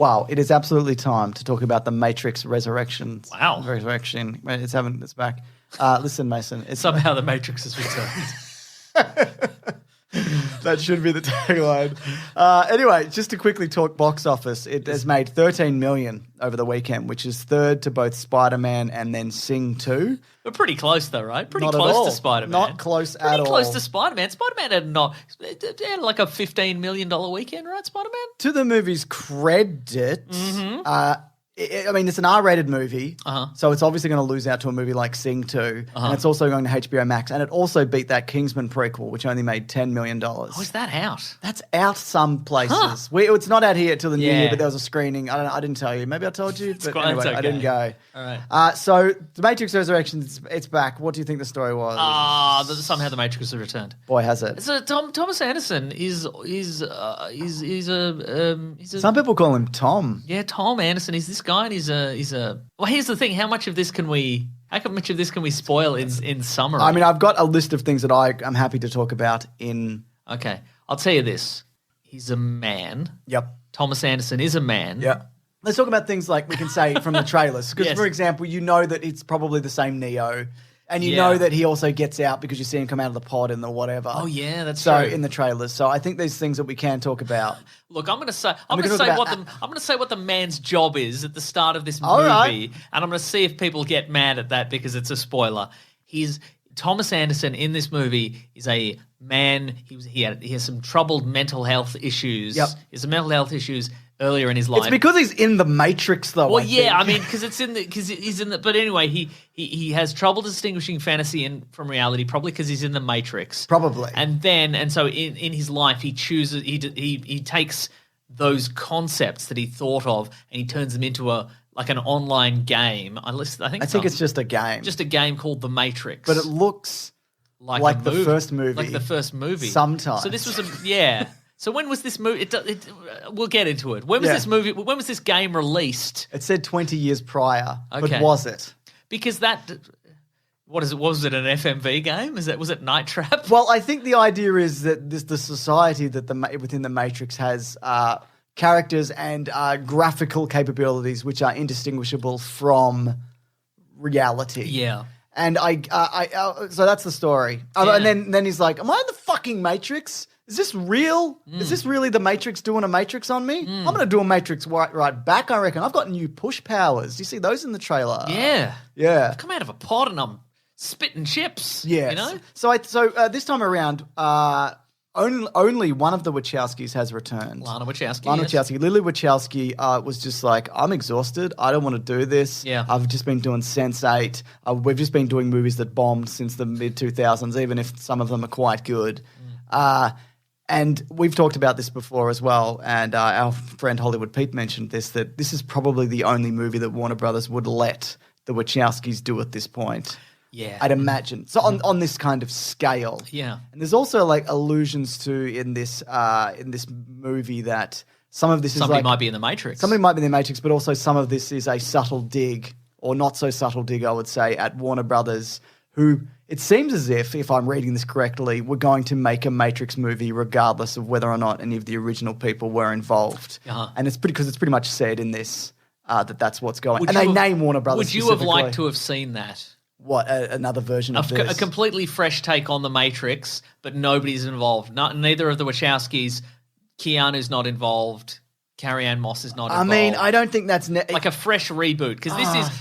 Wow, it is absolutely time to talk about the Matrix Resurrections. Wow. Resurrection. It's back. Listen, Mason. It's Somehow the Matrix has returned. That should be the tagline. Anyway, just to quickly talk box office, it has made $13 million over the weekend, which is third to both Spider-Man and then Sing 2. We're pretty close, though, right? Pretty Not at close all. to Spider-Man. Not close at all. Pretty close to Spider-Man. Spider-Man had like a $15 million weekend, right, Spider-Man? To the movie's credit, it's an R-rated movie, so it's obviously going to lose out to a movie like Sing 2, and it's also going to HBO Max, and it also beat that Kingsman prequel, which only made $10 million. Oh, is that out? That's out some places. It's not out here till the new Yeah. year, but there was a screening. I didn't tell you. Maybe I told you, but quite- anyway, it's okay. I didn't go. All right. So The Matrix Resurrections, it's back. What do you think the story was? Somehow the Matrix has returned. Boy, has it. So Thomas Anderson is Some people call him Tom. Yeah, Tom Anderson is this guy, and he's a. Well, here's the thing: how much of this can we spoil in summary? I mean, I've got a list of things that I'm happy to talk about in. Okay, I'll tell you this: he's a man. Yep. Thomas Anderson is a man. Yeah. Let's talk about things like we can say from the trailers. Because, Yes. for example, you know that it's probably the same Neo. And you know that he also gets out because you see him come out of the pod and the whatever. Oh yeah, that's so true. in the trailers. So I think there's things that we can talk about. Look, I'm going to say what the man's job is at the start of this movie, All right. and I'm going to see if people get mad at that because it's a spoiler. Thomas Anderson in this movie is a man. He has some troubled mental health issues. Yep. He has some mental health issues earlier in his life. It's because he's in the Matrix, though. Well, I think. because he's in the. But anyway, he has trouble distinguishing fantasy from reality, probably because he's in the Matrix. Probably. And so in his life, he chooses he takes those concepts that he thought of and he turns them into an online game. I think it's just a game. just a game called The Matrix, but it looks like the first movie. like the first movie. Sometimes. So this was So when was this movie? We'll get into it. When was this movie? When was this game released? It said 20 years prior, Okay. but was it? Because what is it? Was it an FMV game? Was it Night Trap? Well, I think the idea is that the society that within the Matrix has characters and graphical capabilities which are indistinguishable from reality. Yeah. And so that's the story. And then he's like, "Am I in the fucking Matrix? Is this real? Is this really the Matrix doing a Matrix on me? I'm going to do a Matrix right back, I reckon. I've got new push powers. Do you see those in the trailer? Yeah. Yeah. I've come out of a pod and I'm spitting chips. Yes. You know? So this time around, only one of the Wachowskis has returned. Lana Wachowski. Lana yes. Wachowski. Lily Wachowski was just like, I'm exhausted. I don't want to do this. Yeah. I've just been doing Sense8. We've just been doing movies that bombed since the mid-2000s, even if some of them are quite good. And we've talked about this before as well, and our friend Hollywood Pete mentioned this, that this is probably the only movie that Warner Brothers would let the Wachowskis do at this point. Yeah. I'd imagine. So on this kind of scale. Yeah. And there's also like allusions to in this movie that some of this Somebody is like might be in the Matrix. Somebody might be in the Matrix, but also some of this is a subtle dig, or not so subtle dig, I would say, at Warner Brothers, who it seems as if I'm reading this correctly, we're going to make a Matrix movie regardless of whether or not any of the original people were involved. And it's pretty much said in this that's what's going. And they name Warner Brothers. Would you have liked to have seen that? What, another version of this? A completely fresh take on the Matrix, but nobody's involved. Neither of the Wachowskis. Keanu's not involved. Carrie Ann Moss is not involved. I mean, I don't think that's... like a fresh reboot, because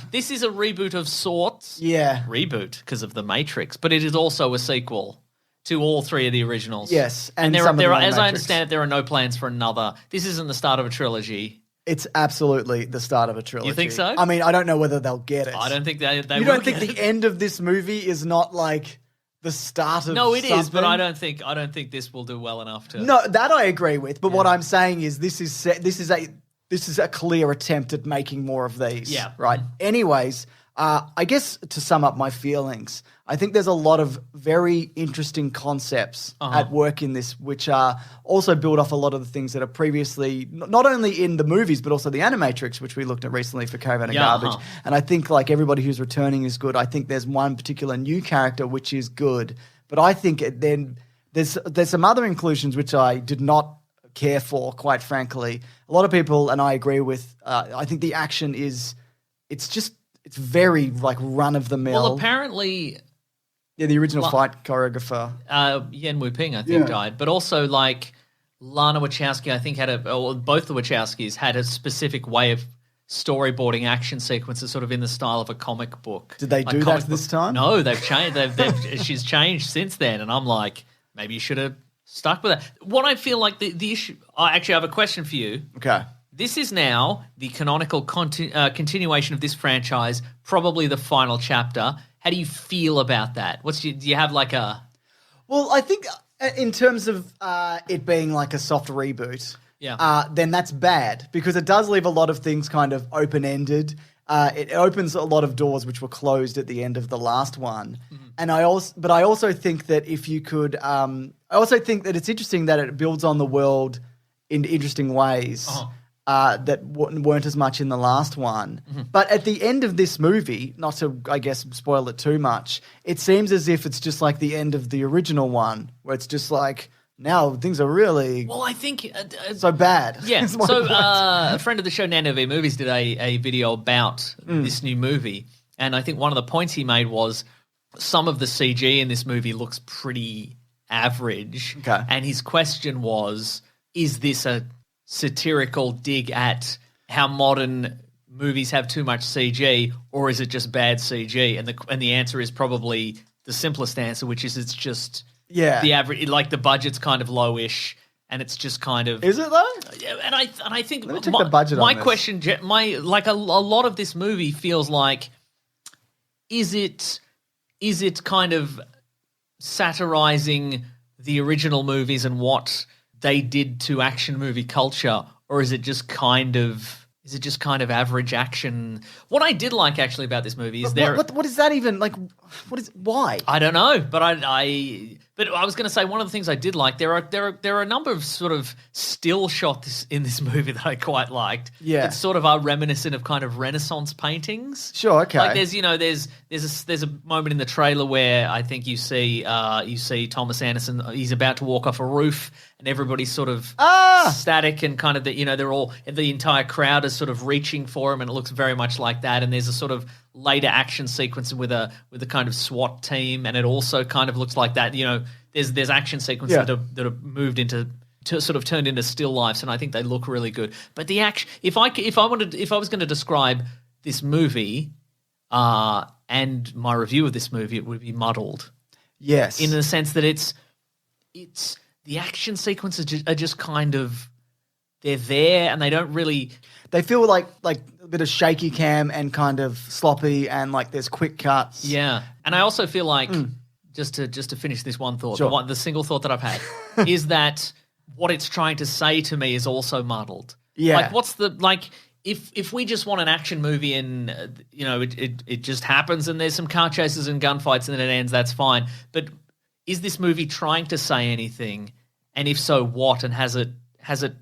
this is a reboot of sorts. Yeah. Reboot, because of the Matrix, but it is also a sequel to all three of the originals. Yes, and some of them are as I Matrix. understand it, there are no plans for another. This isn't the start of a trilogy. It's absolutely the start of a trilogy. You think so? I mean, I don't know whether they'll get it. I don't think they You will don't think get the end of this movie is not like the start of No, it something? is, but I don't think this will do well enough to. No, that I agree with. But what I'm saying is this is a clear attempt at making more of these. Yeah. Right. Anyways, I guess to sum up my feelings, I think there's a lot of very interesting concepts at work in this, which are also build off a lot of the things that are previously not only in the movies but also the Animatrix, which we looked at recently for Caravan of Garbage. And I think like everybody who's returning is good. I think there's one particular new character which is good, but I think then there's some other inclusions which I did not care for, quite frankly. A lot of people, and I agree with, I think the action it's very like run of the mill. Well, apparently, the original fight choreographer, Yen Wu Ping, I think, died, but also like Lana Wachowski, I think both the Wachowskis had a specific way of storyboarding action sequences, sort of in the style of a comic book. Did they do that this time? No, they've changed. She's changed since then, and I'm like, maybe you should have stuck with that. What I feel like the issue. I actually have a question for you. Okay. This is now the canonical continuation of this franchise, probably the final chapter. How do you feel about that? Do you have like a? Well, I think in terms of it being like a soft reboot, then that's bad because it does leave a lot of things kind of open-ended. It opens a lot of doors which were closed at the end of the last one. Mm-hmm. And I also think that if you could, I also think that it's interesting that it builds on the world in interesting ways. Uh-huh. That weren't as much in the last one. Mm-hmm. But at the end of this movie, not to, I guess, spoil it too much, it seems as if it's just like the end of the original one, where it's just like, now things are really I think so bad. Yeah, so a friend of the show, Nano V Movies, did a video about this new movie, and I think one of the points he made was some of the CG in this movie looks pretty average. Okay. And his question was, is this a satirical dig at how modern movies have too much CG, or is it just bad CG? And the answer is probably the simplest answer, which is it's just the average. Like the budget's kind of lowish, and it's just kind of is it though? Yeah, and I think let me check the budget. My on this. question, like a lot of this movie feels like, is it kind of satirizing the original movies and what they did to action movie culture, or is it just kind of average action? What I did like actually about this movie is what is that even like? Why? I don't know, but I was going to say one of the things I did like, there are a number of sort of still shots in this movie that I quite liked. Yeah, it's sort of are reminiscent of kind of Renaissance paintings. Sure, okay. Like there's a moment in the trailer where I think you see Thomas Anderson. He's about to walk off a roof, and everybody's sort of static and kind of the entire crowd is sort of reaching for him, and it looks very much like that. And there's a sort of later action sequence with a kind of SWAT team, and it also kind of looks like that. There's action sequences that are moved into sort of turned into still lifes, and I think they look really good. But the action, if I was going to describe this movie and my review of this movie, it would be muddled. Yes, in the sense that it's the action sequences are just kind of they're there, and they don't really. They feel like a bit of shaky cam and kind of sloppy, and like there's quick cuts. Yeah, and I also feel like just to finish this one thought, sure. the single thought that I've had is that what it's trying to say to me is also muddled. Yeah, like what's the like if we just want an action movie and it just happens and there's some car chases and gunfights and then it ends, that's fine. But is this movie trying to say anything? And if so, what? And has it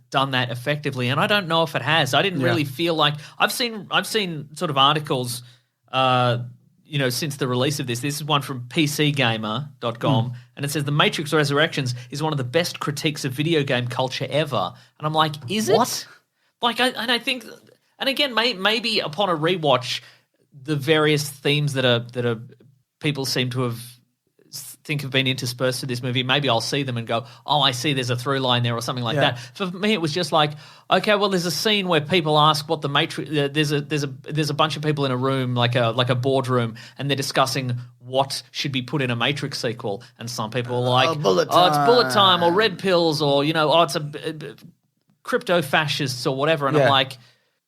done that effectively? And I don't know if it has. I didn't really feel like I've seen sort of articles, since the release of this. This is one from PCGamer.com, and it says The Matrix Resurrections is one of the best critiques of video game culture ever. And I'm like, is it? What? Like, I think, and again, maybe upon a rewatch, the various themes that are people seem to have been interspersed to this movie, maybe I'll see them and go, oh, I see there's a through line there or something like that. For me, it was just like, okay, well, there's a scene where people ask what the Matrix. There's a bunch of people in a room, like a boardroom, and they're discussing what should be put in a Matrix sequel. And some people are like, it's bullet time, or red pills, or it's a crypto fascists or whatever. And I'm like,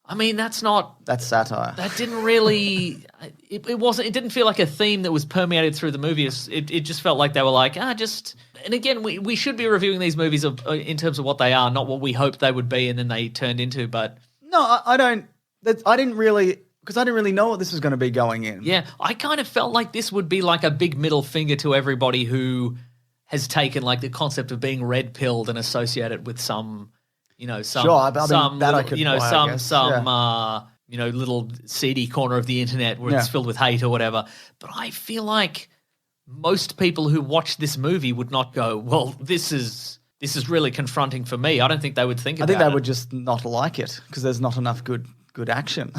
I mean, that's satire. That didn't really. It wasn't. It didn't feel like a theme that was permeated through the movie. It just felt like they were like, just. And again, we should be reviewing these movies in terms of what they are, not what we hoped they would be, and then they turned into. But no, I don't. I didn't really, because I didn't really know what this was going to be going in. Yeah, I kind of felt like this would be like a big middle finger to everybody who has taken like the concept of being red pilled and associated with some. Little seedy corner of the internet where it's filled with hate or whatever. But I feel like most people who watch this movie would not go, well, this is this is really confronting for me. I don't think they would think about it. I think they would just not like it because there's not enough good action.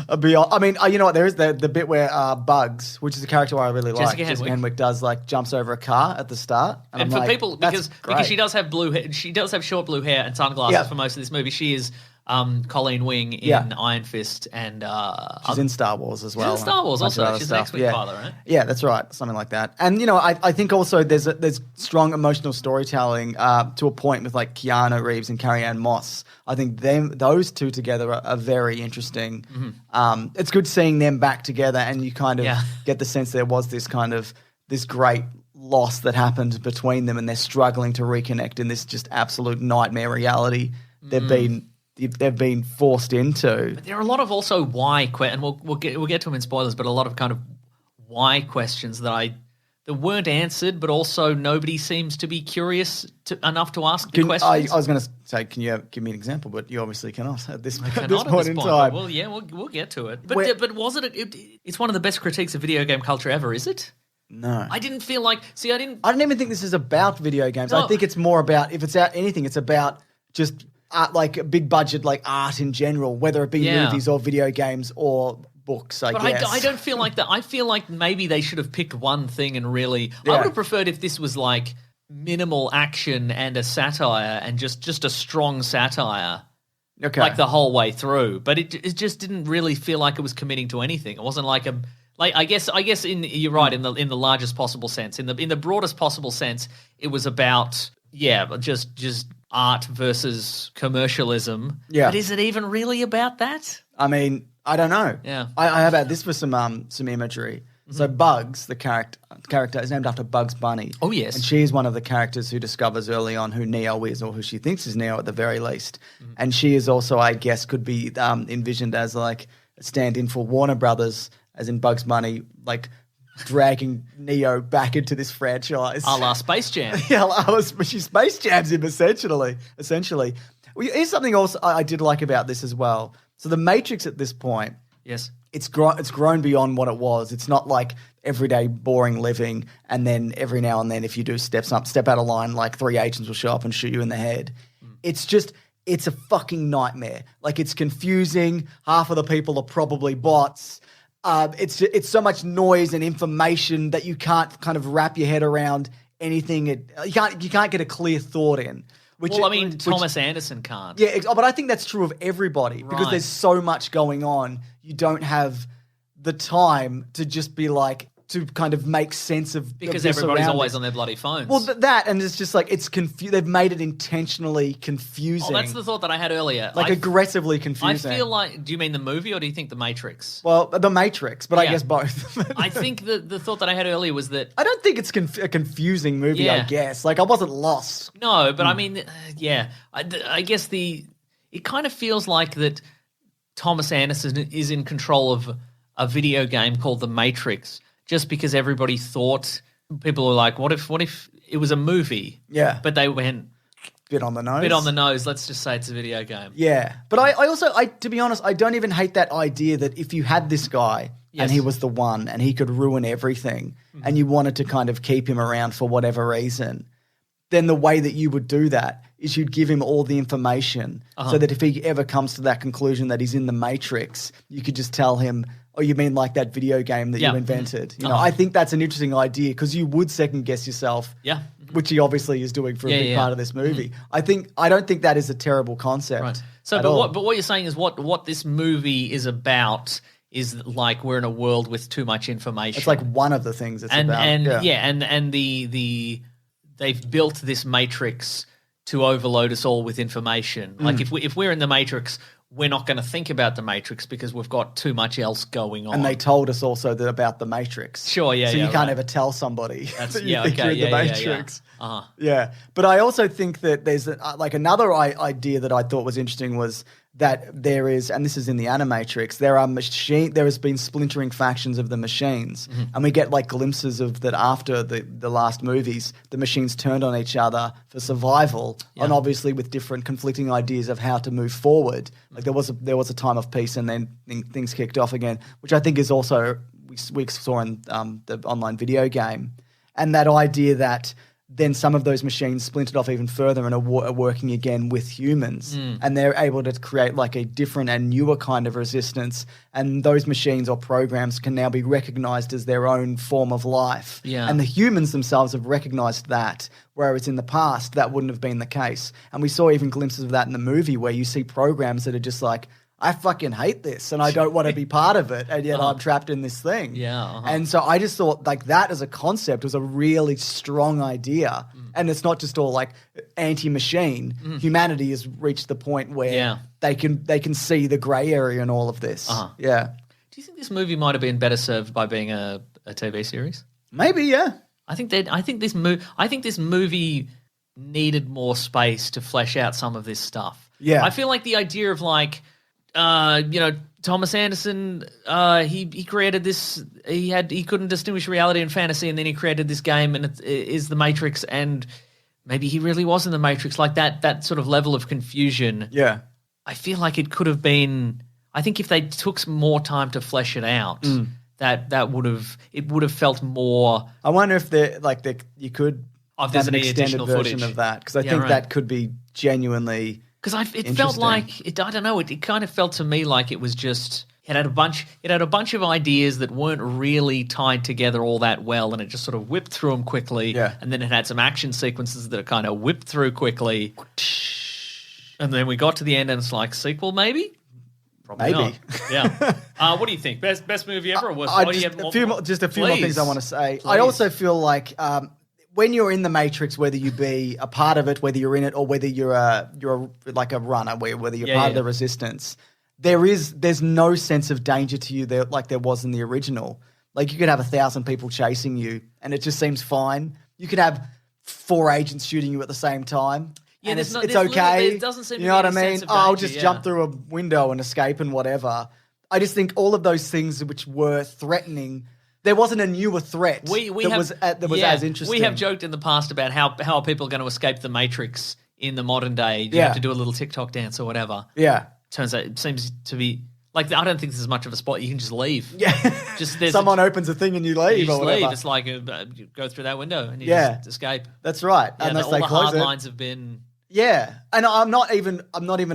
I mean, you know what? There is the bit where Bugs, which is a character I really like, Jessica Henwick does jumps over a car at the start, and for people because she does have blue hair, she does have short blue hair and sunglasses for most of this movie. She is Colleen Wing in Iron Fist, and she's in Star Wars as well. She's in Star Wars also. She's an X-Wing pilot, right? Yeah, that's right, something like that. And I think also there's strong emotional storytelling to a point with Keanu Reeves and Carrie Ann Moss. I think those two together are very interesting. Mm-hmm. It's good seeing them back together, and you kind of get the sense there was this great loss that happened between them, and they're struggling to reconnect in this just absolute nightmare reality they've been forced into. But there are a lot of also why questions, and we'll get to them in spoilers, but a lot of kind of why questions that weren't answered, but also nobody seems to be curious enough to ask the questions. I was going to say, can you give me an example? But you obviously cannot at this point in time. Well, yeah, we'll get to it. But was it's one of the best critiques of video game culture ever, is it? No. I didn't feel like... See, I don't even think this is about video games. No. I think it's more about, if it's out anything, it's about just art, big budget art in general, whether it be movies or video games or books, I guess. But I don't feel like that. I feel like maybe they should have picked one thing and really... I would have preferred if this was minimal action and a satire and just a strong satire the whole way through. But it just didn't really feel like it was committing to anything. It wasn't I guess you're right in the largest possible sense. In the broadest possible sense, it was about just art versus commercialism. Yeah. But is it even really about that? I mean, I don't know. Yeah. I have had this for some imagery. Mm-hmm. So Bugs, the character is named after Bugs Bunny. Oh, yes. And she's one of the characters who discovers early on who Neo is, or who she thinks is Neo at the very least. Mm-hmm. And she is also, I guess, could be envisioned as a stand-in for Warner Brothers, as in Bugs Bunny, dragging Neo back into this franchise. A la Space Jam. She Space Jams him, essentially. Well, here's something else I did like about this as well. So the Matrix at this point, yes, it's grown beyond what it was. It's not like everyday boring living, and then every now and then if you do step out of line, 3 agents will show up and shoot you in the head. It's a fucking nightmare. It's confusing. Half of the people are probably bots. It's so much noise and information that you can't kind of wrap your head around anything. You can't get a clear thought in. Thomas Anderson can't. Yeah, but I think that's true of everybody because there's so much going on. You don't have the time to just be to kind of make sense of because everybody's always on their bloody phones. Well, that and it's just it's they've made it intentionally confusing. Oh, that's the thought that I had earlier. Aggressively confusing. I feel do you mean the movie or do you think the Matrix? Well, the Matrix, but I guess both. I think the thought that I had earlier was that I don't think it's a confusing movie. I guess I wasn't lost. No, but I mean, I guess it kind of feels like that Thomas Anderson is in control of a video game called The Matrix. Just because everybody thought, people were like, what if it was a movie? Yeah. But they went... Bit on the nose. Let's just say it's a video game. Yeah. But I also, to be honest, I don't even hate that idea that if you had this guy and he was the one and he could ruin everything and you wanted to kind of keep him around for whatever reason, then the way that you would do that is you'd give him all the information so that if he ever comes to that conclusion that he's in the Matrix, you could just tell him, oh, you mean like that video game that you invented? You know, I think that's an interesting idea because you would second guess yourself. Yeah. Which he obviously is doing for a big part of this movie. I don't think that is a terrible concept. Right. So, but what you're saying is what this movie is about is we're in a world with too much information. It's one of the things it's about. And they've built this matrix to overload us all with information. If we're in the Matrix, we're not going to think about the Matrix because we've got too much else going on. And they told us also that about the Matrix. Sure, yeah, so you can't ever tell somebody that you think you're in the Matrix. Yeah. But I also think that there's another idea that I thought was interesting was that there is, and this is in the Animatrix, there has been splintering factions of the machines, and we get glimpses of that after the last movies. The machines turned on each other for survival, and obviously with different conflicting ideas of how to move forward. There was a time of peace, and then things kicked off again, which I think is also we saw in the online video game, and that idea that then some of those machines splintered off even further and are working again with humans. And they're able to create like a different and newer kind of resistance. And those machines or programs can now be recognized as their own form of life. Yeah. And the humans themselves have recognized that, whereas in the past, that wouldn't have been the case. And we saw even glimpses of that in the movie where you see programs that are just like, I fucking hate this and I don't want to be part of it, and yet I'm trapped in this thing. Yeah. And so I just thought like that as a concept was a really strong idea. And it's not just all like anti-machine. Humanity has reached the point where they can see the grey area in all of this. Yeah. Do you think this movie might have been better served by being a TV series? Maybe, yeah. I think this movie needed more space to flesh out some of this stuff. Yeah. I feel like the idea of like Thomas Anderson, he created this. He couldn't distinguish reality and fantasy, and then he created this game, and it is the Matrix. And maybe he really was in the Matrix, like that sort of level of confusion. Yeah, I feel like it could have been. I think if they took some more time to flesh it out, that would have felt more. I wonder if you could have an extended version footage of that, because I think that could be genuinely. Because it felt like I don't know. It kind of felt to me like it was just it had a bunch of ideas that weren't really tied together all that well, and it just sort of whipped through them quickly. Yeah. And then it had some action sequences that are kind of whipped through quickly. And then we got to the end, and it's like sequel, maybe. Probably Maybe. not. Yeah. What do you think? Best movie ever? Or A few more things I want to say. Please. I also feel like. When you're in the Matrix, whether you be a part of it, whether you're in it, or whether you're like a runner, whether you're part of the resistance, there's no sense of danger to you there like there was in the original. Like you could have 1,000 people chasing you, and it just seems fine. You could have 4 agents shooting you at the same time. Yeah, and it's okay. It doesn't seem you know to what be I any mean? sense of danger, I'll just jump through a window and escape and whatever. I just think all of those things which were threatening. There wasn't a newer threat that was as interesting. We have joked in the past about how are people going to escape the Matrix in the modern day. You have to do a little TikTok dance or whatever. Yeah. Turns out it seems to be like I don't think this is much of a spot. You can just leave. Yeah. Just someone opens a thing and you leave. You just or whatever. leave. It's like you go through that window and you just escape. That's right. Yeah, Unless all they the close hard it. lines have been. Yeah, and I'm not even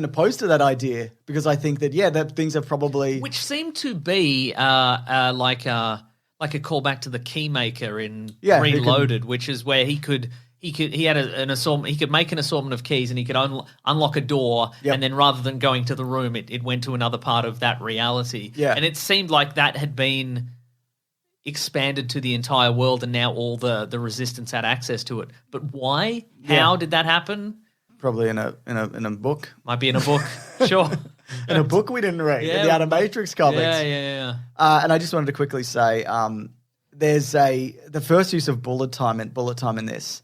opposed to that idea, because I think that that things are probably Which seemed to be like a callback to the Keymaker in Reloaded, which is where he could an assortment. He could make an assortment of keys, and he could unlock a door, and then rather than going to the room, it went to another part of that reality. Yeah, and it seemed like that had been expanded to the entire world, and now all the resistance had access to it. But why? How did that happen? Probably in a book. Might be in a book. Sure. In a book we didn't read, in the Animatrix comics. Yeah. And I just wanted to quickly say, there's the first use of bullet time in this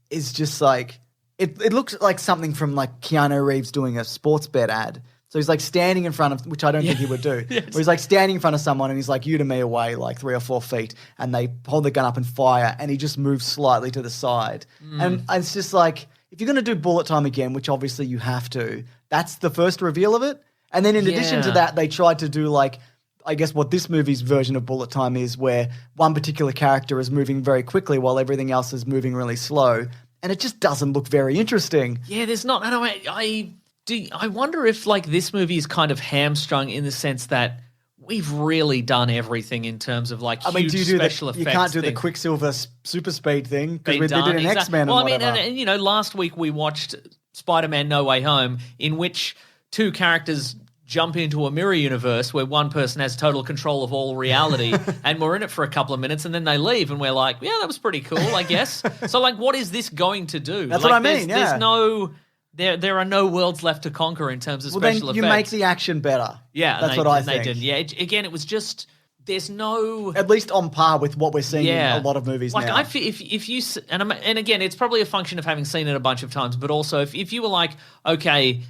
is just like it looks like something from like Keanu Reeves doing a sports bet ad. So he's like standing in front of, which I don't think he would do. Yes. Where he's like standing in front of someone and he's like, you to me away, like 3 or 4 feet, and they hold the gun up and fire, and he just moves slightly to the side. And it's just like, if you're going to do bullet time again, which obviously you have to, that's the first reveal of it. And then in addition to that, they tried to do like, I guess what this movie's version of bullet time is, where one particular character is moving very quickly while everything else is moving really slow. And it just doesn't look very interesting. Yeah, there's not, I wonder if like this movie is kind of hamstrung in the sense that we've really done everything in terms of like huge special effects. You can't do the Quicksilver super speed thing because we did it in X-Men and whatever. And you know, last week we watched Spider-Man No Way Home, in which 2 characters jump into a mirror universe where one person has total control of all reality, and we're in it for a couple of minutes, and then they leave, and we're like, yeah, that was pretty cool, I guess. So like, what is this going to do? That's what I mean, There's no... There are no worlds left to conquer in terms of special effects. Then you make the action better. Yeah, that's what I think. They did. Yeah, again, it was just there's no, at least on par with what we're seeing in a lot of movies like, now. I feel if you and again, it's probably a function of having seen it a bunch of times, but also if you were like, okay,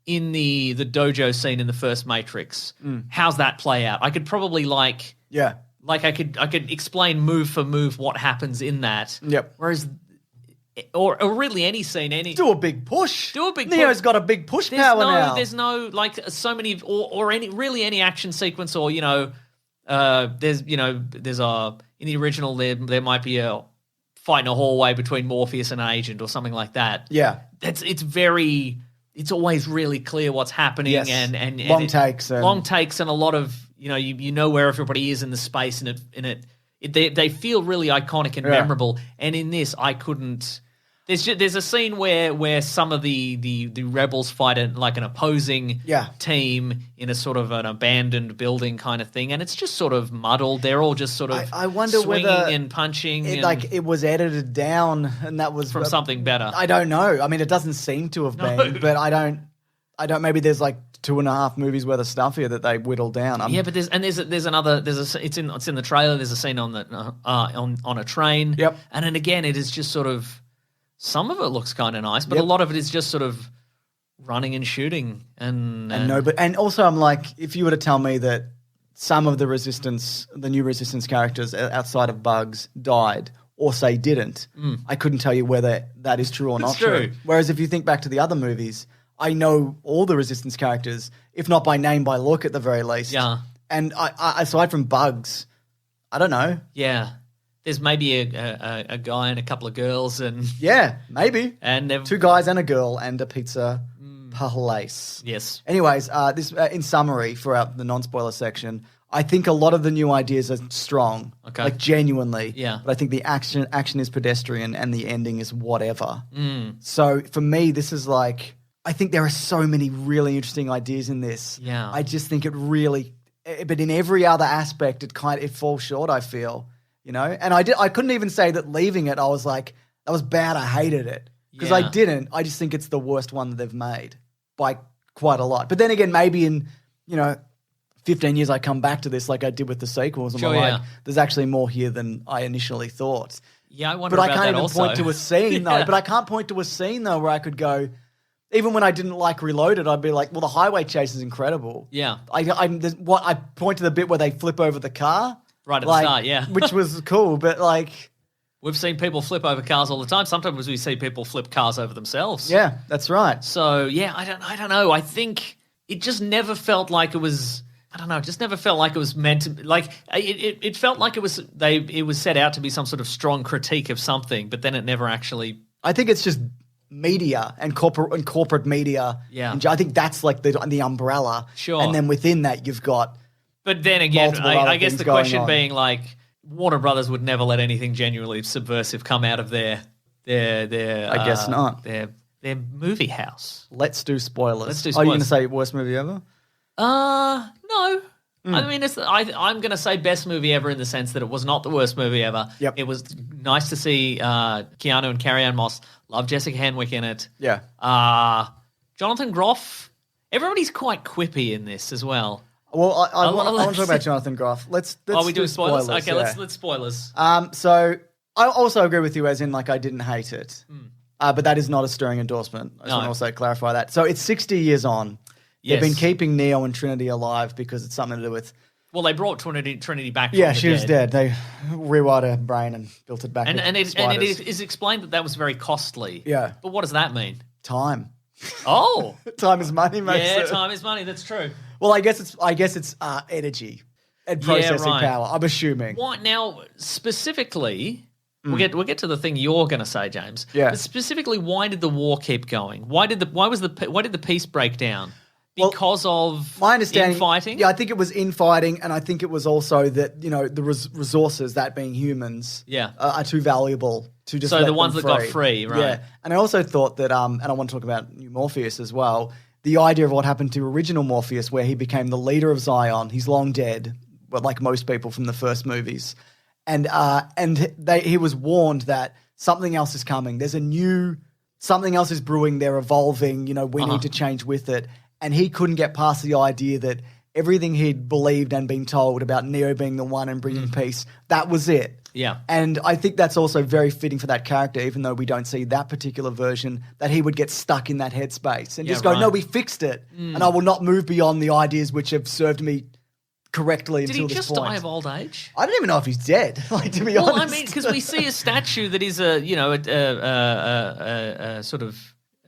in the dojo scene in the first Matrix, how's that play out? I could probably I could explain move for move what happens in that. Yep. Whereas. Or really any scene, do a big push. Neo's Neo's got a big push power now. There's no like so many or any action sequence, or there's in the original there might be a fight in a hallway between Morpheus and an agent or something like that. Yeah. It's always really clear what's happening. Yes. And long takes. Long takes and a lot of, you know where everybody is in the space and they feel really iconic and memorable. And in this, I couldn't. There's a scene where some of the rebels fight an opposing team in a sort of an abandoned building kind of thing, and it's just sort of muddled. They're all just sort of I wonder swinging whether and punching. It was edited down, and that was from something better. I don't know. I mean, it doesn't seem to have been, but I don't. Maybe there's like 2.5 movies worth of stuff here that they whittled down. But there's it's in the trailer. There's a scene on a train. Yep. And then again, it is just sort of. Some of it looks kind of nice, but a lot of it is just sort of running and shooting. And also I'm like, if you were to tell me that some of the new Resistance characters outside of Bugs died or say didn't, I couldn't tell you whether that is true or not true. Whereas if you think back to the other movies, I know all the Resistance characters, if not by name, by look at the very least. Yeah. And I aside from Bugs, I don't know. Yeah. There's maybe a guy and a couple of girls, and maybe, and 2 guys and a girl and a pizza place. Yes. Anyways, this in summary for the non-spoiler section, I think a lot of the new ideas are strong, like genuinely. Yeah. But I think the action is pedestrian and the ending is whatever. So for me, this is like I think there are so many really interesting ideas in this. Yeah. I just think it really, but in every other aspect, it falls short. I feel. And I couldn't even say that leaving it, I was like, that was bad, I hated it. Because I didn't. I just think it's the worst one that they've made by quite a lot. But then again, maybe in, 15 years I come back to this like I did with the sequels and I'm like, there's actually more here than I initially thought. Yeah, I wonder about that also. But I can't even point to a scene though. But I can't point to a scene though where I could go, even when I didn't like Reloaded, I'd be like, well, the highway chase is incredible. Yeah. I point to the bit where they flip over the car. Right at the start, yeah. Which was cool, but like... We've seen people flip over cars all the time. Sometimes we see people flip cars over themselves. Yeah, that's right. So, yeah, I don't know. I think it just never felt like it was... I don't know. It just never felt like it was meant to... Like, it felt like it was set out to be some sort of strong critique of something, but then it never actually... I think it's just media and corporate media. Yeah. And I think that's like the umbrella. Sure. And then within that, you've got... But then again, I guess the question being like, Warner Brothers would never let anything genuinely subversive come out of their I guess not. Their movie house. Let's do spoilers. Let's do spoilers. Are you going to say worst movie ever? No. I mean, I'm going to say best movie ever in the sense that it was not the worst movie ever. Yep. It was nice to see Keanu and Carrie Ann Moss. Love Jessica Henwick in it. Yeah. Jonathan Groff. Everybody's quite quippy in this as well. Well, I want to talk about Jonathan Groff. Let's we do spoilers? Okay, yeah. let's spoilers. So I also agree with you, as in like I didn't hate it, but that is not a stirring endorsement. I just want to also clarify that. So it's 60 years on. Yes. They've been keeping Neo and Trinity alive because it's something to do with. Well, they brought Trinity back. Yeah, she was dead. They rewired her brain and built it back. And it is explained that was very costly. Yeah, but what does that mean? Time. Oh, time is money, mate. Yeah, time is money. That's true. Well, I guess it's energy and processing power. I'm assuming. Why now? Specifically, we'll get to the thing you're going to say, James. Yeah. But specifically, why did the war keep going? Why did the peace break down? Because of my understanding, infighting? Yeah, I think it was infighting, and I think it was also that the resources, that being humans, are too valuable to just. So the ones that got free, right? Yeah, and I also thought that, and I want to talk about New Morpheus as well. The idea of what happened to original Morpheus, where he became the leader of Zion. He's long dead, but like most people from the first movies, and he was warned that something else is coming. Something else is brewing. They're evolving. We need to change with it. And he couldn't get past the idea that everything he'd believed and been told about Neo being the one and bringing peace, that was it. Yeah. And I think that's also very fitting for that character, even though we don't see that particular version, that he would get stuck in that headspace and just go, no, we fixed it. And I will not move beyond the ideas which have served me correctly until this point. Did he just die of old age? I don't even know if he's dead, to be honest. Well, I mean, because we see a statue that is a sort of...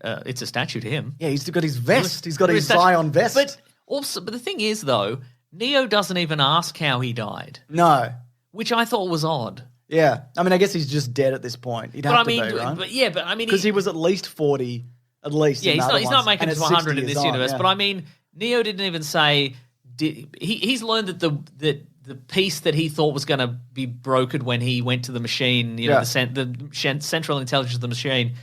it's a statue to him. Yeah, he's got his vest. He's got his Zion vest. But the thing is, though, Neo doesn't even ask how he died. No. Which I thought was odd. Yeah. I mean, I guess he's just dead at this point. He'd have to be, right? Because he was at least 40, at least. Yeah, in he's not making it to 100 in this universe. Yeah. But I mean, Neo didn't even say he's learned that the piece that he thought was going to be brokered when he went to the machine, the central intelligence of the machine.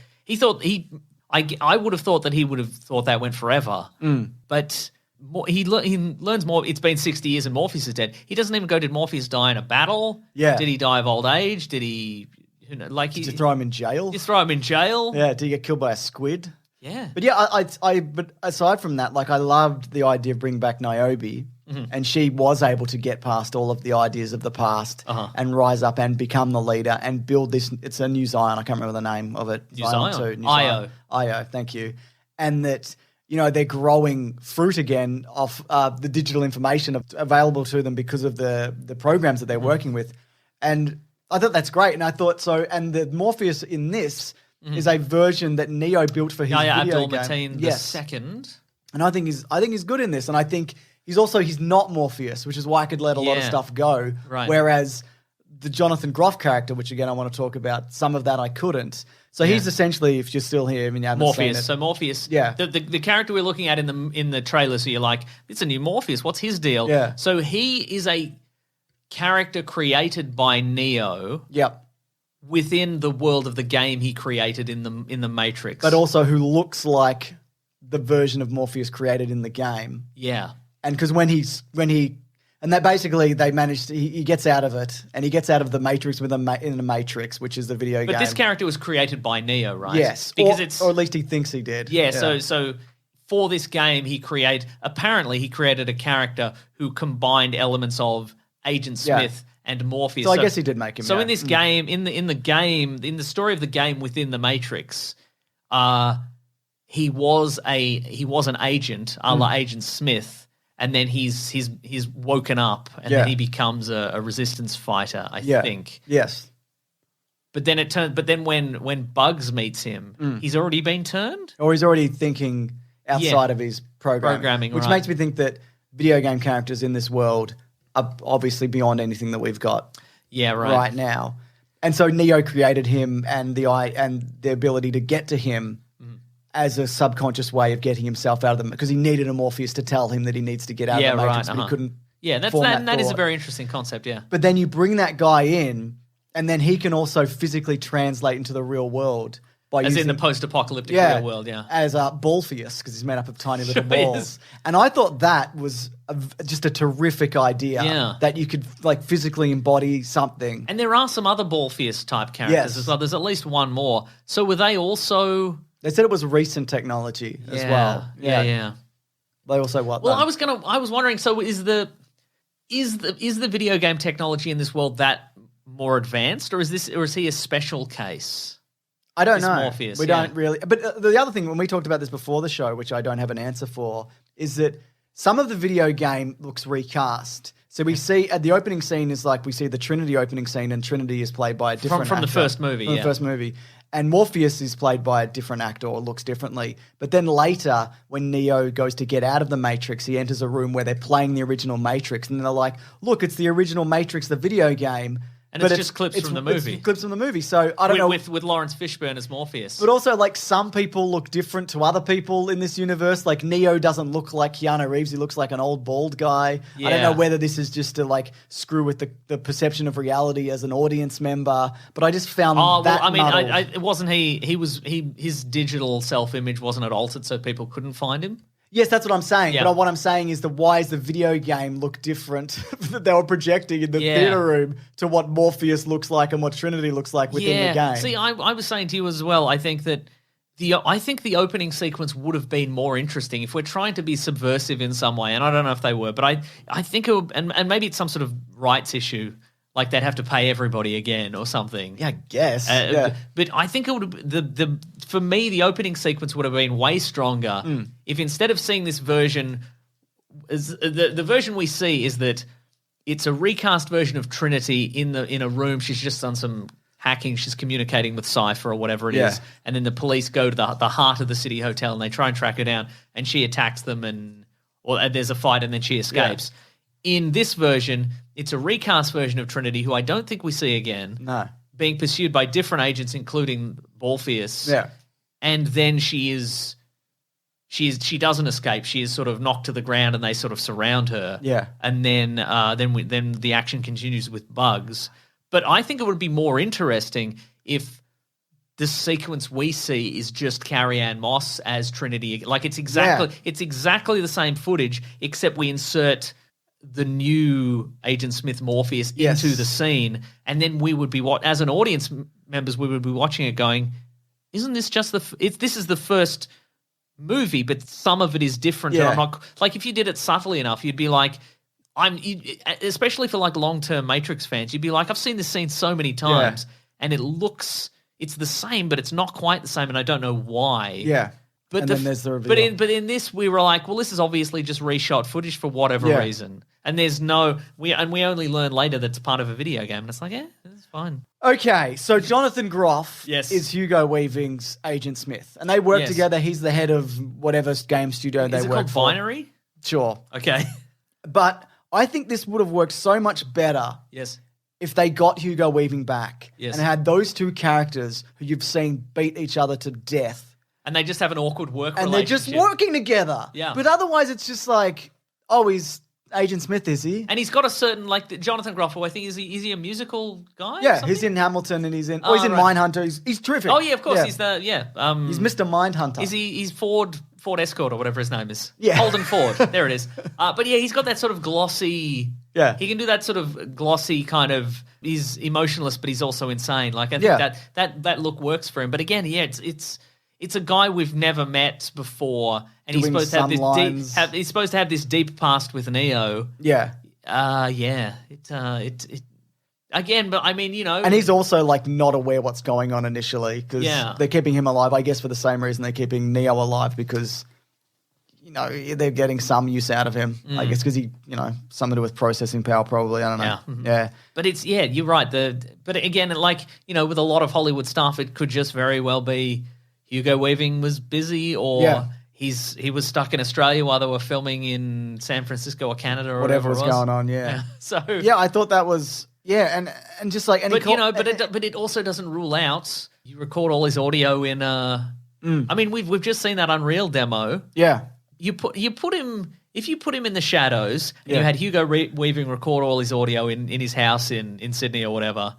I would have thought that he would have thought that went forever, but. He learns more. It's been 60 years and Morpheus is dead. He doesn't even go, did Morpheus die in a battle? Yeah. Did he die of old age? Did he, Did you throw him in jail? Just throw him in jail? Yeah, did he get killed by a squid? Yeah. But yeah, but aside from that, like I loved the idea of bringing back Niobe, and she was able to get past all of the ideas of the past and rise up and become the leader and build this. It's a New Zion. I can't remember the name of it. New Zion. Io. Thank you. And that, they're growing fruit again off the digital information available to them because of the programs that they're working with. And I thought that's great. And I thought so. And the Morpheus in this is a version that Neo built for his video game. The second. And I think he's good in this. And I think he's not Morpheus, which is why I could let a lot of stuff go. Right. Whereas the Jonathan Groff character, which again I want to talk about, some of that I couldn't. So he's essentially, if you're still here, I mean, you haven't Morpheus. seen it. So Morpheus, Yeah. the character we're looking at in the trailer, so you're like, it's a new Morpheus. What's his deal? Yeah. So he is a character created by Neo. Yep. Within the world of the game he created in the Matrix, But also who looks like the version of Morpheus created in the game. Yeah. And because and that basically they managed he gets out of it, and he gets out of the Matrix in the Matrix, which is the video game. But this character was created by Neo, right? Yes. Because or at least he thinks he did. Yeah, so for this game he created a character who combined elements of Agent Smith and Morpheus. So I guess he did make him. So in this game, in the story of the game within the Matrix, he was an agent, a la Agent Smith. And then he's woken up, and then he becomes a resistance fighter. I think. Yes. But then when Bugs meets him, he's already been turned, or he's already thinking outside of his programming, which makes me think that video game characters in this world are obviously beyond anything that we've got. Right now, and so Neo created him and the ability to get to him. As a subconscious way of getting himself out of them, because he needed a Morpheus to tell him that he needs to get out of the Matrix, but he couldn't. Yeah, that is a very interesting concept. Yeah, but then you bring that guy in, and then he can also physically translate into the real world by in the post-apocalyptic real world. Yeah, as Morpheus, because he's made up of tiny little balls. And I thought that was just a terrific idea. Yeah. That you could like physically embody something. And there are some other Morpheus type characters as well. There's at least one more. So were they also? They said it was recent technology as well. Yeah. They also what? Well, I was wondering. So is the video game technology in this world that more advanced, or is he a special case? I don't know. Morpheus, we don't really. But the other thing, when we talked about this before the show, which I don't have an answer for, is that some of the video game looks recast. So we see at the opening scene is like we see the Trinity opening scene, and Trinity is played by a different from actor. the first movie. From the first movie. And Morpheus is played by a different actor or looks differently. But then later, when Neo goes to get out of the Matrix, he enters a room where they're playing the original Matrix. And they're like, look, it's the original Matrix, the video game. And it's just clips from the movie. It's clips from the movie. So I don't know. With Lawrence Fishburne as Morpheus. But also, like, some people look different to other people in this universe. Like, Neo doesn't look like Keanu Reeves. He looks like an old bald guy. Yeah. I don't know whether this is just to, like, screw with the perception of reality as an audience member. But I just found that it wasn't his digital self-image wasn't it altered so people couldn't find him? Yes, that's what I'm saying. Yeah. But what I'm saying is why does the video game look different that they were projecting in the theater room to what Morpheus looks like and what Trinity looks like within the game? See, I was saying to you as well, I think that the opening sequence would have been more interesting if we're trying to be subversive in some way, and I don't know if they were, but I think it would, and maybe it's some sort of rights issue. Like they'd have to pay everybody again or something. Yeah, I guess. But I think it would for me the opening sequence would have been way stronger if instead of seeing this version, the version we see is that it's a recast version of Trinity in a room. She's just done some hacking. She's communicating with Cypher or whatever it is, and then the police go to the heart of the city hotel and they try and track her down, and she attacks them, or there's a fight and then she escapes. Yeah. in this version, it's a recast version of Trinity, who I don't think we see again. No. Being pursued by different agents, including Morpheus. Yeah. And then she doesn't escape. She is sort of knocked to the ground, and they sort of surround her. Yeah. And then the action continues with Bugs. But I think it would be more interesting if the sequence we see is just Carrie-Anne Moss as Trinity. Like it's exactly the same footage, except we insert the new Agent Smith Morpheus into the scene, and then we would be as an audience members, we would be watching it going, isn't this just this is the first movie, but some of it is different. And I'm not like, if you did it subtly enough, you'd be like, especially for like long-term Matrix fans, you'd be like, I've seen this scene so many times, and it's the same, but it's not quite the same, and I don't know why. Yeah. But and then there's the reveal. But in this, we were like, well, this is obviously just reshot footage for whatever reason, and there's we only learn later that it's part of a video game, and it's like, it's fine. Okay, so Jonathan Groff Yes. is Hugo Weaving's Agent Smith, and they work together. He's the head of whatever game studio they Is it work called for. Binary? Sure. Okay. But I think this would have worked so much better Yes. if they got Hugo Weaving back Yes. and had those two characters who you've seen beat each other to death. And they just have an awkward work And relationship. they're just working together. Yeah. But otherwise it's just like, oh, he's Agent Smith, is he? And he's got a certain, like, Jonathan Groff, who I think, is he a musical guy? Yeah, he's in Hamilton and he's in Mindhunter. He's terrific. Oh, yeah, of course. Yeah. He's the, he's Mr. Mindhunter. He's Ford Escort or whatever his name is. Yeah. Holden Ford. There it is. But yeah, he's got that sort of glossy. Yeah. He can do that sort of glossy kind of. He's emotionless, but he's also insane. Like I think that look works for him. But again, it's a guy we've never met before, and he's supposed to have this he's supposed to have this deep past with Neo. Yeah. Again, but I mean, and he's also like not aware what's going on initially because they're keeping him alive, I guess, for the same reason they're keeping Neo alive, because they're getting some use out of him. I guess because he, something to do with processing power, probably. I don't know. Yeah. Mm-hmm. Yeah. But it's you're right. But again, like with a lot of Hollywood stuff, it could just very well be Hugo Weaving was busy, or he was stuck in Australia while they were filming in San Francisco or Canada or whatever was going on. Yeah. So I thought that was. Yeah, and just like any, but it also doesn't rule out you record all his audio in. I mean, we've just seen that Unreal demo. Yeah, you put him if you put him in the shadows. And you had Hugo Weaving record all his audio in his house in Sydney or whatever.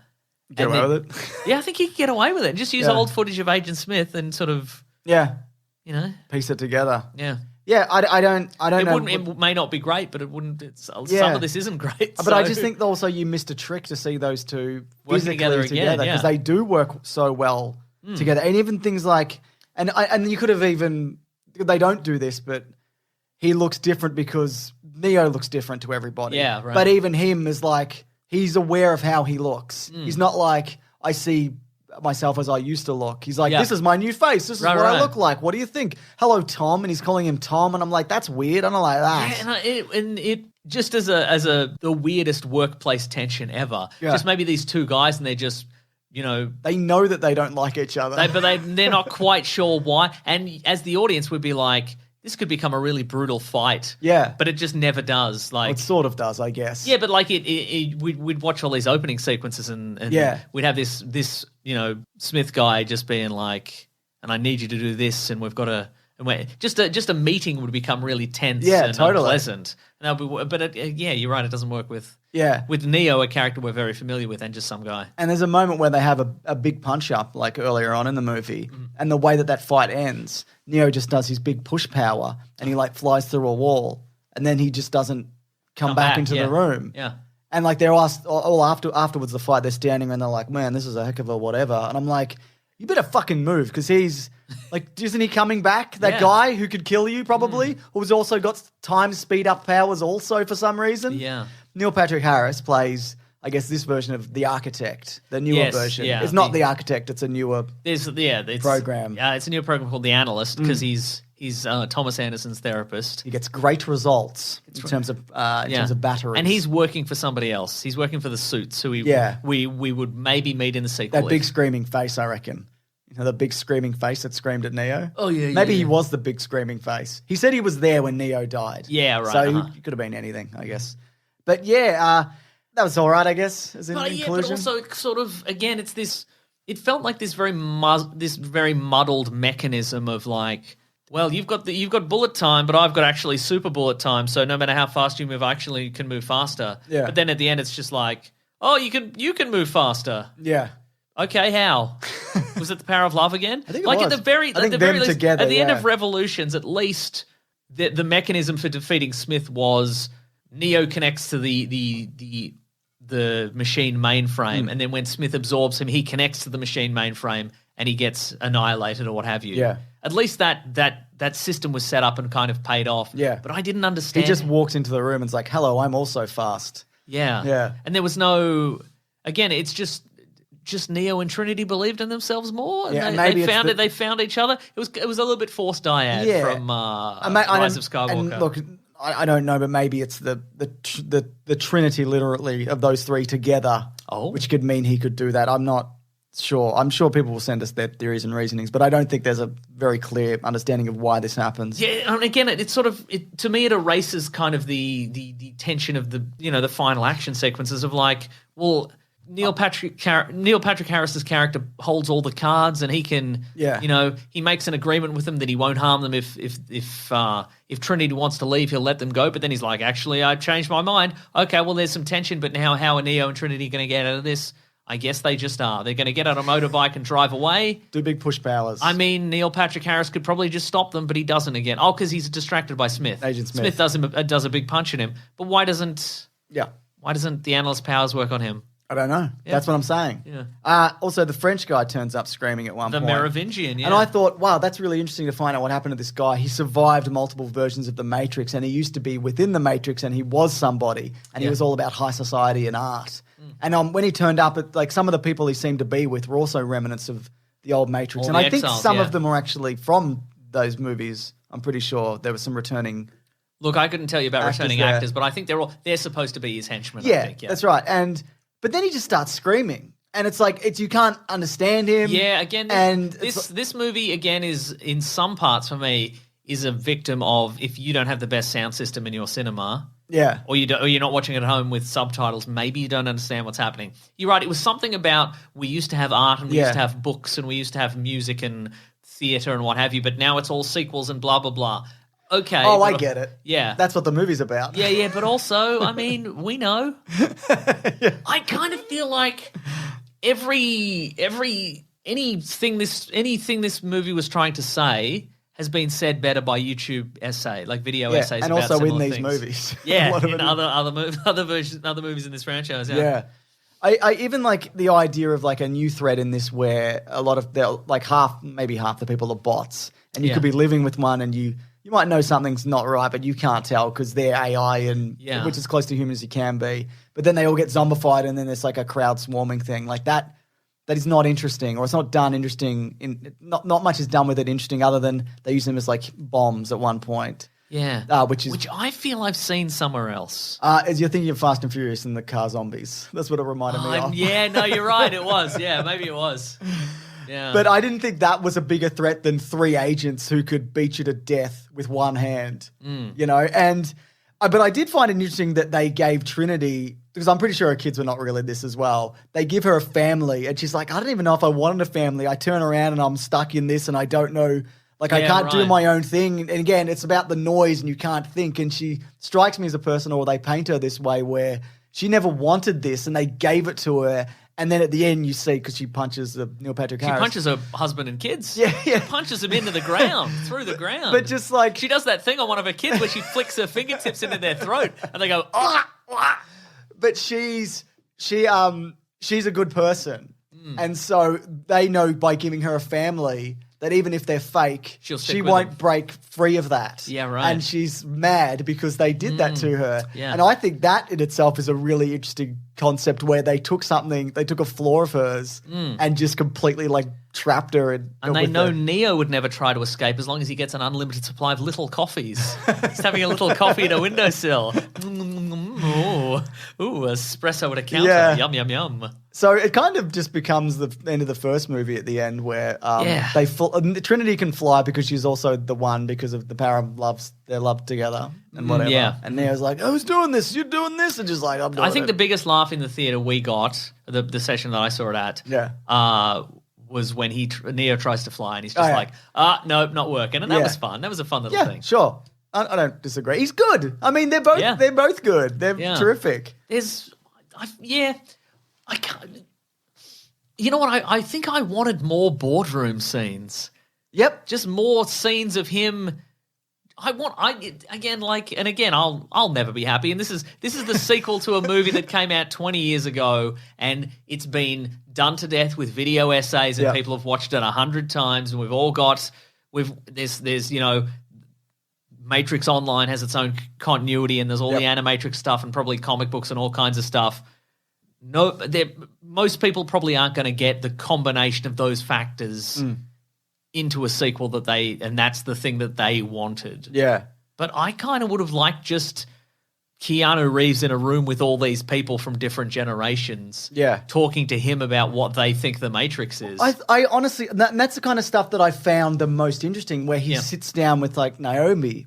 Get away with it. Yeah, I think he could get away with it. Just use old footage of Agent Smith and sort of piece it together. Yeah. Yeah, I don't know. It may not be great, but it wouldn't. Some of this isn't great. But I just think also you missed a trick to see those two working together because they do work so well together. And even things like, and you could have even, they don't do this, but he looks different because Neo looks different to everybody. Yeah, right. But even him is like, he's aware of how he looks. He's not like, I see myself as I used to look. He's like, this is my new face. This is what I look like. What do you think? Hello, Tom. And he's calling him Tom. And I'm like, that's weird. I don't like that. Yeah, and it just as the weirdest workplace tension ever. Yeah. Just maybe these two guys, and they're just, they know that they don't like each other. They're not quite sure why. And as the audience would be like, this could become a really brutal fight. Yeah. But it just never does. Like, it sort of does, I guess. Yeah, but like we'd watch all these opening sequences and we'd have this Smith guy just being like, and I need you to do this, and we've got to, and just a meeting would become really tense and unpleasant. And you're right, it doesn't work with Neo, a character we're very familiar with, and just some guy. And there's a moment where they have a big punch up, like earlier on in the movie, and the way that fight ends, Neo just does his big push power, and he like flies through a wall, and then he just doesn't come back into the room. Yeah. And like they're all afterwards the fight, they're standing and they're like, man, this is a heck of a whatever. And I'm like, you better fucking move, because he's like, isn't he coming back? That guy who could kill you probably, who's also got time speed up powers also for some reason. Yeah. Neil Patrick Harris plays, I guess, this version of The Architect, the newer version. Yeah, it's not The Architect, it's a newer program. Yeah, it's a new program called The Analyst, because he's Thomas Anderson's therapist. He gets great results in terms of batteries. And he's working for somebody else. He's working for the Suits, who we would maybe meet in the sequel. That big screaming face, I reckon. The big screaming face that screamed at Neo. Oh, yeah, maybe he was the big screaming face. He said he was there when Neo died. Yeah, right. So he could have been anything, I guess. But yeah, that was all right, I guess, as in conclusion. But also sort of, again, it's this, it felt like this very muddled mechanism of like, well, you've got bullet time, but I've got actually super bullet time, so no matter how fast you move, I actually can move faster. Yeah. But then at the end, it's just like, oh, you can move faster. Yeah. Okay, how? Was it the power of love again? I think it like was. At the very least, together, at the end of Revolutions, at least the mechanism for defeating Smith was Neo connects to the machine mainframe, and then when Smith absorbs him, he connects to the machine mainframe and he gets annihilated or what have you. Yeah. At least that system was set up and kind of paid off. Yeah. But I didn't understand. He just walks into the room and's like, hello, I'm also fast. Yeah. Yeah. And there was no, again, it's just Neo and Trinity believed in themselves more. Yeah, and maybe they found each other. It was a little bit forced dyad from Rise of Skywalker. And look, I don't know, but maybe it's the Trinity literally of those three together, which could mean he could do that. I'm not sure. I'm sure people will send us their theories and reasonings, but I don't think there's a very clear understanding of why this happens. Yeah, and again, it's sort of to me it erases kind of the tension of the final action sequences of like, well, Neil Patrick Harris's character holds all the cards, and he can, he makes an agreement with them that he won't harm them if Trinity wants to leave, he'll let them go. But then he's like, actually, I've changed my mind. Okay, well, there's some tension, but now how are Neo and Trinity going to get out of this? I guess they just are. They're going to get on a motorbike and drive away. Do big push powers. I mean, Neil Patrick Harris could probably just stop them, but he doesn't again. Oh, because he's distracted by Smith. Agent Smith. Smith does a big punch at him. But why doesn't the analyst powers work on him? I don't know. Yeah. That's what I'm saying. Yeah. Also, the French guy turns up screaming at one point. The Merovingian, yeah. And I thought, wow, that's really interesting to find out what happened to this guy. He survived multiple versions of the Matrix, and he used to be within the Matrix, and he was somebody, and he was all about high society and art. And when he turned up, like some of the people he seemed to be with were also remnants of the old Matrix. And I think some of them were actually from those movies. I'm pretty sure there were some returning. Look, I couldn't tell you about returning actors, but I think they're supposed to be his henchmen. Yeah, I think, that's right. But then he just starts screaming, and it's like you can't understand him. Yeah, again, this movie again is in some parts for me is a victim of if you don't have the best sound system in your cinema. Yeah. Or you're not watching it at home with subtitles, maybe you don't understand what's happening. You're right, it was something about we used to have art and we used to have books and we used to have music and theatre and what have you, but now it's all sequels and blah, blah, blah. Okay. Oh, I get it. Yeah. That's what the movie's about. Yeah, but also, I mean, we know. I kind of feel like anything this movie was trying to say has been said better by YouTube video essays and about also in these things. Movies. Yeah, in other movies in this franchise. Yeah. I even like the idea of like a new thread in this where a lot of maybe half the people are bots, and you could be living with one, and you might know something's not right, but you can't tell because they're AI and which is as close to human as you can be. But then they all get zombified, and then there's like a crowd swarming thing like that. That is not interesting, or it's not done interesting. Not much is done with it interesting, other than they use them as like bombs at one point. Yeah, which I feel I've seen somewhere else. As you're thinking of Fast and Furious and the car zombies, that's what it reminded me of. Yeah, no, you're right. It was. Yeah, maybe it was. Yeah, but I didn't think that was a bigger threat than three agents who could beat you to death with one hand. You know, but I did find it interesting that they gave Trinity. Because I'm pretty sure her kids were not really this as well. They give her a family, and she's like, I don't even know if I wanted a family. I turn around and I'm stuck in this, and I don't know, I can't do my own thing. And again, it's about the noise, and you can't think. And she strikes me as a person, or they paint her this way, where she never wanted this, and they gave it to her. And then at the end, you see, because she punches Neil Patrick Harris. She punches her husband and kids. Yeah. She punches him into the ground, through the ground. But just like... She does that thing on one of her kids where she flicks her fingertips into their throat, and they go, ah, ah. But she's a good person. And so they know by giving her a family that even if they're fake, she won't break free of that. Yeah, right. And she's mad because they did that to her. Yeah. And I think that in itself is a really interesting concept where they took a flaw of hers and just completely like trapped her. And they know Neo would never try to escape as long as he gets an unlimited supply of little coffees. He's having a little coffee at a windowsill. Espresso at a counter. Yeah. Yum, yum, yum. So it kind of just becomes the end of the first movie at the end where Trinity can fly because she's also the one because of the power of their love together and whatever. Yeah. And Neo's like, who's doing this? You're doing this? And just like, I'm doing it. I think the biggest laugh in the theater we got, the session that I saw it at, was when Neo tries to fly and he's just like, nope, not working. And that was fun. That was a fun little thing. Sure. I don't disagree. He's good. I mean, they're both good. They're terrific. I can't. You know what? I think I wanted more boardroom scenes. Yep. Just more scenes of him. I'll never be happy. And this is the sequel to a movie that came out 20 years ago, and it's been done to death with video essays, and people have watched it 100 times, and there's Matrix Online has its own continuity, and there's all the Animatrix stuff, and probably comic books and all kinds of stuff. No, most people probably aren't going to get the combination of those factors into a sequel and that's the thing that they wanted. Yeah. But I kind of would have liked just Keanu Reeves in a room with all these people from different generations talking to him about what they think the Matrix is. I honestly, that's the kind of stuff that I found the most interesting, where he sits down with like Naomi,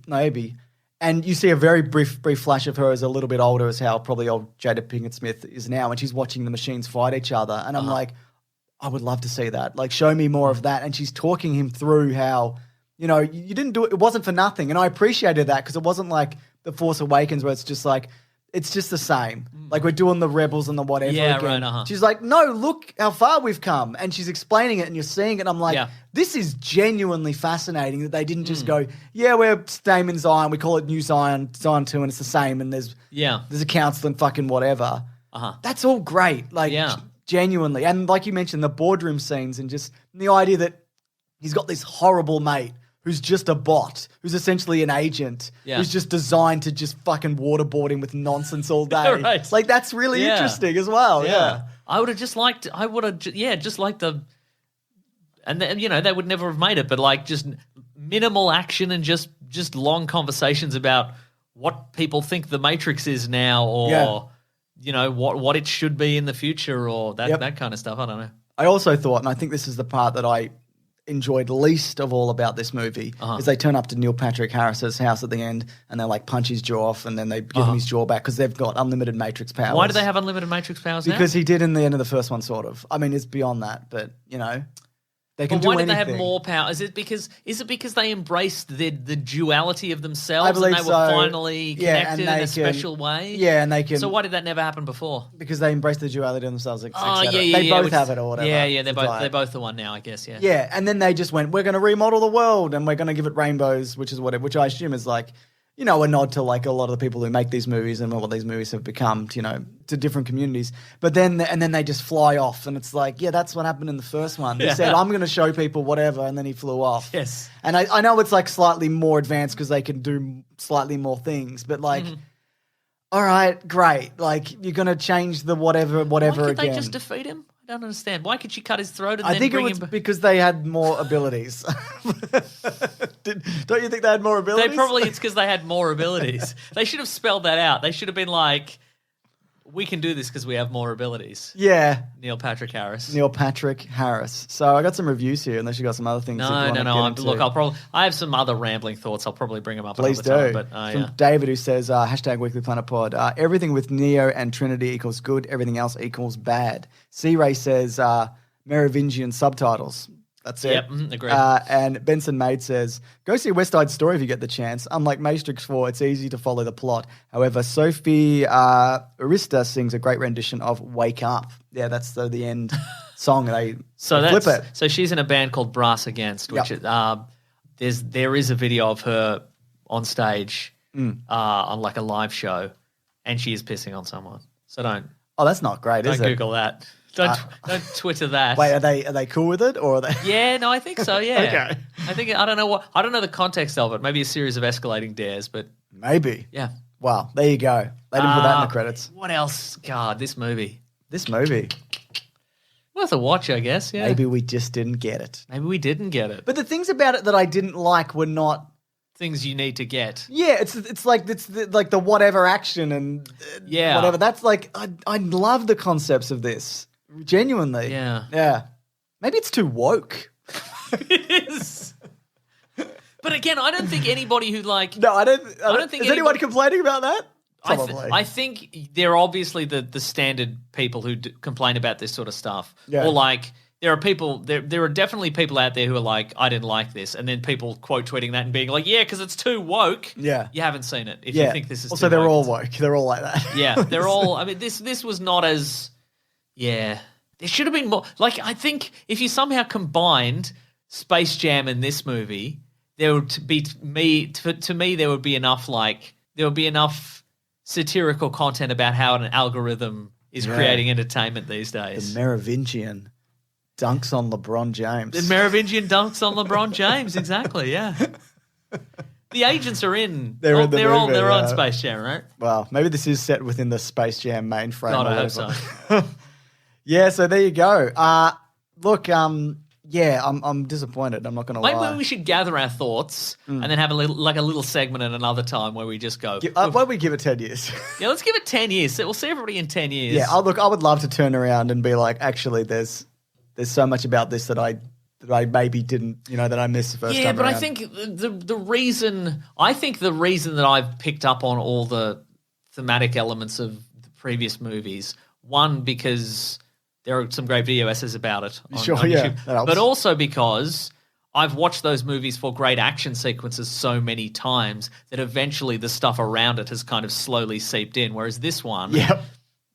and you see a very brief flash of her as a little bit older, as how probably old Jada Pinkett Smith is now, and she's watching the machines fight each other. And I'm like, I would love to see that. Like, show me more of that. And she's talking him through how, you didn't do it. It wasn't for nothing. And I appreciated that because it wasn't like The Force Awakens where it's just like, it's just the same. Like, we're doing the Rebels and the whatever again. Right, She's like, no, look how far we've come. And she's explaining it and you're seeing it. And I'm like, this is genuinely fascinating that they didn't just go, we're staying in Zion. We call it New Zion, Zion 2, and it's the same. And there's a council and fucking whatever. That's all great. Like, genuinely. And like you mentioned, the boardroom scenes and just the idea that he's got this horrible mate who's just a bot, who's essentially an agent, who's just designed to just fucking waterboard him with nonsense all day. Right. Like, that's really interesting as well. Yeah. I would have just liked the, and then, they would never have made it, but like just minimal action and just long conversations about what people think the Matrix is now, or, what it should be in the future, or that kind of stuff. I don't know. I also thought, and I think this is the part that I enjoyed least of all about this movie, is they turn up to Neil Patrick Harris's house at the end and they like punch his jaw off and then they give him his jaw back because they've got unlimited Matrix powers. Why do they have unlimited Matrix powers now? Because he did in the end of the first one, sort of. I mean, it's beyond that, but they can do anything. Why did they have more power? Is it because they embraced the duality of themselves I believe and they were finally connected in a special way? Yeah, and they can. So why did that never happen before? Because they embraced the duality of themselves. They both have it or whatever. Yeah, they're both the one now, I guess. Yeah. Yeah, and then they just went, we're going to remodel the world and we're going to give it rainbows, which I assume is like, a nod to like a lot of the people who make these movies and what these movies have become, to different communities. But then they just fly off and it's like, that's what happened in the first one. They said, I'm going to show people whatever, and then he flew off. Yes. And I know it's like slightly more advanced because they can do slightly more things, but like, all right, great. Like, you're going to change the whatever Why could again. they just defeat him? I don't understand. Why could she cut his throat and I then think bring it was him... because they had more abilities. Don't you think they had more abilities? It's because they had more abilities. They should have spelled that out. They should have been like, we can do this because we have more abilities. Yeah. Neil Patrick Harris. So I got some reviews here, unless you got some other things. No. Look, I have some other rambling thoughts. I'll probably bring them up Please another do. time. From David, who says, #WeeklyPlanetPod, everything with Neo and Trinity equals good, everything else equals bad. C-Ray says, Merovingian subtitles. That's it. Yep, agreed. And Benson Maid says, go see West Side Story if you get the chance. Unlike Matrix 4, it's easy to follow the plot. However, Sophie Arista sings a great rendition of Wake Up. Yeah, that's the end song. They flip it. So she's in a band called Brass Against, which there is a video of her on stage on like a live show, and she is pissing on someone. So don't. Oh, that's not great, is it? Don't Google that. Don't Twitter that. Wait, are they cool with it, or are they? Yeah, no, I think so. Yeah. Okay. I don't know the context of it. Maybe a series of escalating dares, but maybe. Yeah. Wow, there you go. They didn't put that in the credits. What else? God, this movie. Worth a watch, I guess. Yeah. Maybe we just didn't get it. Maybe we didn't get it. But the things about it that I didn't like were not things you need to get. Yeah, it's like like the whatever action and whatever. That's like I love the concepts of this. Genuinely. Yeah. Maybe it's too woke. It is. But again, I don't think anybody who like... No, I don't think is anyone complaining about that? Probably. I think they're obviously the standard people who complain about this sort of stuff. Yeah. Or like, there are definitely people out there who are like, I didn't like this. And then people quote tweeting that and being like, yeah, because it's too woke. Yeah. You haven't seen it if you think this is also, too woke. they're all woke. They're all like that. Yeah, they're all... I mean, this was not as... Yeah. There should have been more... Like, I think if you somehow combined Space Jam and this movie... There would be to me there would be enough satirical content about how an algorithm is creating entertainment these days. The Merovingian dunks on LeBron James. The Merovingian dunks on LeBron James, exactly. Yeah. The agents are in. They're on Space Jam, right? Well, maybe this is set within the Space Jam mainframe. God, I hope so. Yeah, so there you go. Look, yeah, I'm disappointed. I'm not going to lie. Maybe we should gather our thoughts and then have a little segment at another time where we just go. Why don't we give it 10 years? Yeah, let's give it 10 years. We'll see everybody in 10 years. Yeah, I would love to turn around and be like, actually, there's so much about this that I maybe didn't, that I missed the first time. Yeah, but around. I think the reason that I've picked up on all the thematic elements of the previous movies, one, because there are some great video essays about it on YouTube. That helps. But also because I've watched those movies for great action sequences so many times that eventually the stuff around it has kind of slowly seeped in, whereas this one,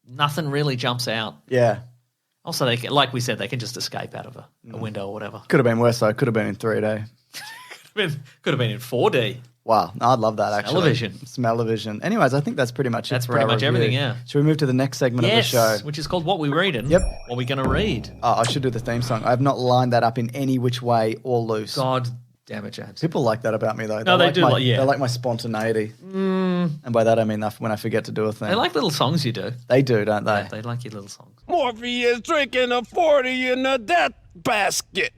nothing really jumps out. Yeah. Also, like we said, they can just escape out of a window or whatever. Could have been worse, though. Could have been in 3D. Could have been in 4D. Wow, I'd love that, actually. Television. Smell-o-vision. Anyways, I think that's pretty much it. That's pretty much everything, yeah. Should we move to the next segment of the show? Which is called What We Reading. Yep. What We Gonna Read. Oh, I should do the theme song. I have not lined that up in any which way or loose. God damn it, James. People like that about me, though. No, they do. They like my spontaneity. And by that, I mean when I forget to do a thing. They like little songs you do. They do, don't they? Yeah, they like your little songs. Morpheus drinking a 40 in a death basket.